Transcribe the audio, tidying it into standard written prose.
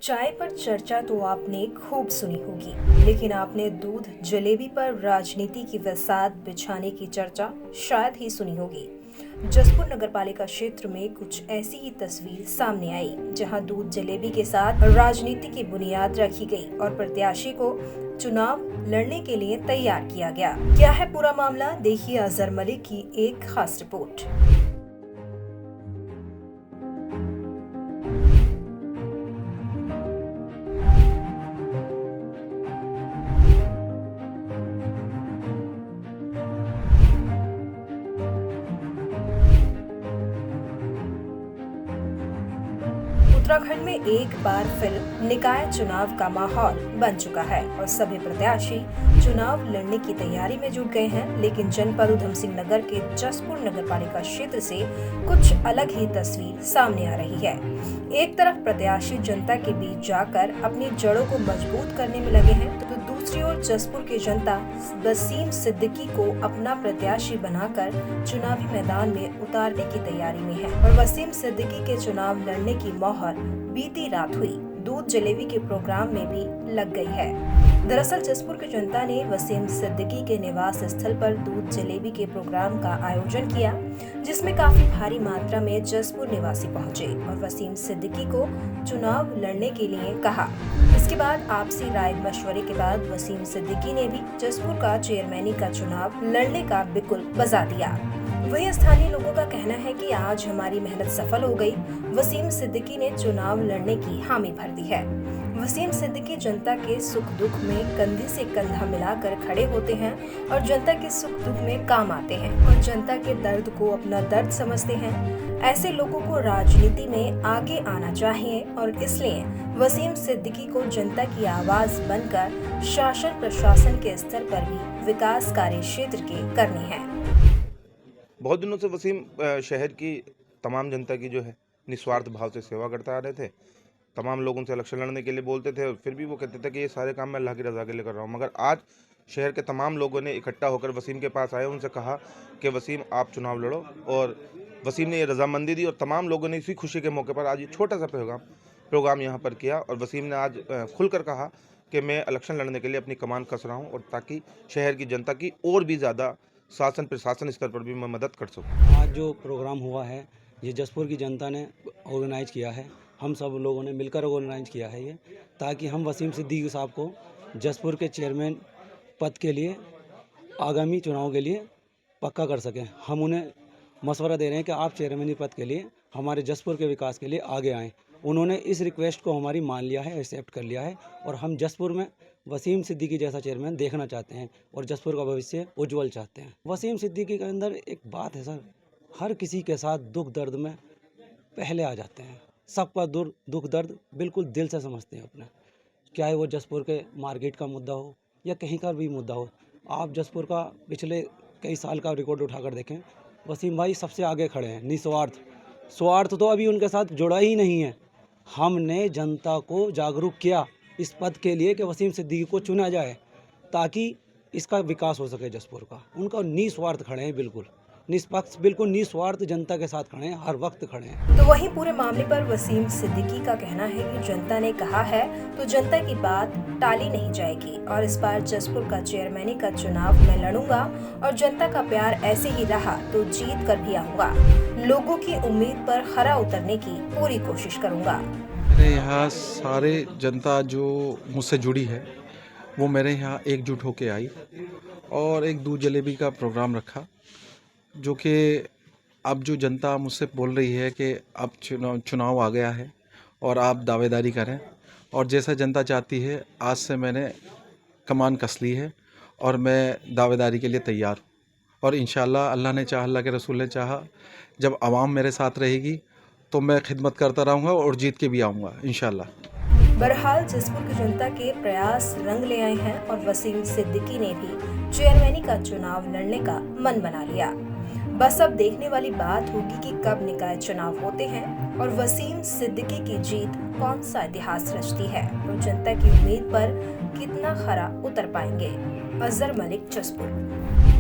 चाय पर चर्चा तो आपने खूब सुनी होगी, लेकिन आपने दूध जलेबी पर राजनीति की फसाद बिछाने की चर्चा शायद ही सुनी होगी। जसपुर नगरपालिका क्षेत्र में कुछ ऐसी ही तस्वीर सामने आई, जहां दूध जलेबी के साथ राजनीति की बुनियाद रखी गई और प्रत्याशी को चुनाव लड़ने के लिए तैयार किया गया। क्या है पूरा मामला, देखिए अजहर मलिक की एक खास रिपोर्ट। उत्तराखंड में एक बार फिर निकाय चुनाव का माहौल बन चुका है और सभी प्रत्याशी चुनाव लड़ने की तैयारी में जुट गए हैं। लेकिन जनपद उधम सिंह नगर के जसपुर नगरपालिका क्षेत्र से कुछ अलग ही तस्वीर सामने आ रही है। एक तरफ प्रत्याशी जनता के बीच जाकर अपनी जड़ों को मजबूत करने में लगे हैं, तो दूसरी ओर जसपुर की जनता वसीम सिद्दीकी को अपना प्रत्याशी बनाकर चुनावी मैदान में उतारने की तैयारी में है। और वसीम सिद्दीकी के चुनाव लड़ने की मोहर बीती रात हुई दूध जलेबी के प्रोग्राम में भी लग गई है। दरअसल जसपुर की जनता ने वसीम सिद्दीकी के निवास स्थल पर दूध जलेबी के प्रोग्राम का आयोजन किया, जिसमें काफी भारी मात्रा में जसपुर निवासी पहुंचे और वसीम सिद्दीकी को चुनाव लड़ने के लिए कहा। इसके बाद आपसी राय मशवरे के बाद वसीम सिद्दीकी ने भी जसपुर का चेयरमैनी का चुनाव लड़ने का बिगुल बजा दिया। वहीं स्थानीय लोगों का कहना है कि आज हमारी मेहनत सफल हो गई। वसीम सिद्दीकी ने चुनाव लड़ने की हामी भर दी है। वसीम सिद्दीकी जनता के सुख दुख में कंधे से कंधा मिलाकर खड़े होते हैं और जनता के सुख दुख में काम आते हैं और जनता के दर्द को अपना दर्द समझते हैं। ऐसे लोगों को राजनीति में आगे आना चाहिए और इसलिए वसीम सिद्दीकी को जनता की आवाज बनकर शासन प्रशासन के स्तर पर भी विकास कार्य क्षेत्र के करने हैं। बहुत दिनों से वसीम शहर की तमाम जनता की जो है निस्वार्थ भाव से सेवा करते आ रहे थे। तमाम लोगों से इलेक्शन लड़ने के लिए बोलते थे और फिर भी वो कहते थे कि ये सारे काम मैं अल्लाह की रज़ा के लिए कर रहा हूँ। मगर आज शहर के तमाम लोगों ने इकट्ठा होकर वसीम के पास आए, उनसे कहा कि वसीम आप चुनाव लड़ो, और वसीम ने ये रजामंदी दी और तमाम लोगों ने इसी खुशी के मौके पर आज ये छोटा सा प्रोग्राम यहाँ पर किया। और वसीम ने आज खुलकर कहा कि मैं इलेक्शन लड़ने के लिए अपनी कमान कस रहा हूँ और ताकि शहर की जनता की और भी ज़्यादा शासन प्रशासन स्तर पर भी मैं मदद कर सकूं। आज जो प्रोग्राम हुआ है ये जसपुर की जनता ने ऑर्गेनाइज किया है, हम सब लोगों ने मिलकर ऑर्गेनाइज किया है ये, ताकि हम वसीम सिद्दीकी साहब को जसपुर के चेयरमैन पद के लिए आगामी चुनाव के लिए पक्का कर सकें। हम उन्हें मशवरा दे रहे हैं कि आप चेयरमैनी पद के लिए हमारे जसपुर के विकास के लिए आगे आएँ। उन्होंने इस रिक्वेस्ट को हमारी मान लिया है, एक्सेप्ट कर लिया है और हम जसपुर में वसीम सिद्दीकी जैसा चेयरमैन देखना चाहते हैं और जसपुर का भविष्य उज्जवल चाहते हैं। वसीम सिद्दीकी के अंदर एक बात है सर, हर किसी के साथ दुख दर्द में पहले आ जाते हैं, सबका दुख दर्द बिल्कुल दिल से समझते हैं अपने, चाहे वो जसपुर के मार्केट का मुद्दा हो या कहीं का भी मुद्दा हो। आप जसपुर का पिछले कई साल का रिकॉर्ड उठाकर देखें, वसीम भाई सबसे आगे खड़े हैं निस्वार्थ। स्वार्थ तो अभी उनके साथ जुड़ा ही नहीं है। हमने जनता को जागरूक किया इस पद के लिए कि वसीम सिद्दीकी को चुना जाए ताकि इसका विकास हो सके जसपुर का। उनका निस्वार्थ खड़े हैं, बिल्कुल निष्पक्ष, बिल्कुल निस्वार्थ जनता के साथ खड़े हैं, हर वक्त खड़े हैं। तो वहीं पूरे मामले पर वसीम सिद्दीकी का कहना है कि जनता ने कहा है तो जनता की बात टाली नहीं जाएगी और इस बार जसपुर का चेयरमैनी का चुनाव मैं लड़ूंगा और जनता का प्यार ऐसे ही रहा तो जीत कर भी आऊंगा। लोगों की उम्मीद पर खरा उतरने की पूरी कोशिश करूंगा। मेरे यहाँ सारे जनता जो मुझसे जुड़ी है वो मेरे यहाँ एकजुट होके आई और एक दूध जलेबी का प्रोग्राम रखा, जो कि अब जो जनता मुझसे बोल रही है कि अब चुनाव आ गया है और आप दावेदारी करें, और जैसा जनता चाहती है आज से मैंने कमान कस ली है और मैं दावेदारी के लिए तैयार हूँ। और इंशाल्लाह अल्लाह ने चाहा, अल्लाह के रसूल ने चाहा, जब आवाम मेरे साथ रहेगी तो मैं खिदमत करता रहूँगा और जीत के भी आऊँगा इंशाल्लाह। बहरहाल जसपुर की जनता के प्रयास रंग ले आए हैं और वसीम सिद्दीकी ने भी चेयरमैनी का चुनाव लड़ने का मन बना लिया। बस अब देखने वाली बात होगी कि कब निकाय चुनाव होते हैं और वसीम सिद्दीकी की जीत कौन सा इतिहास रचती है और जनता की उम्मीद पर कितना खरा उतर पाएंगे। अजहर मलिक, जसपुर।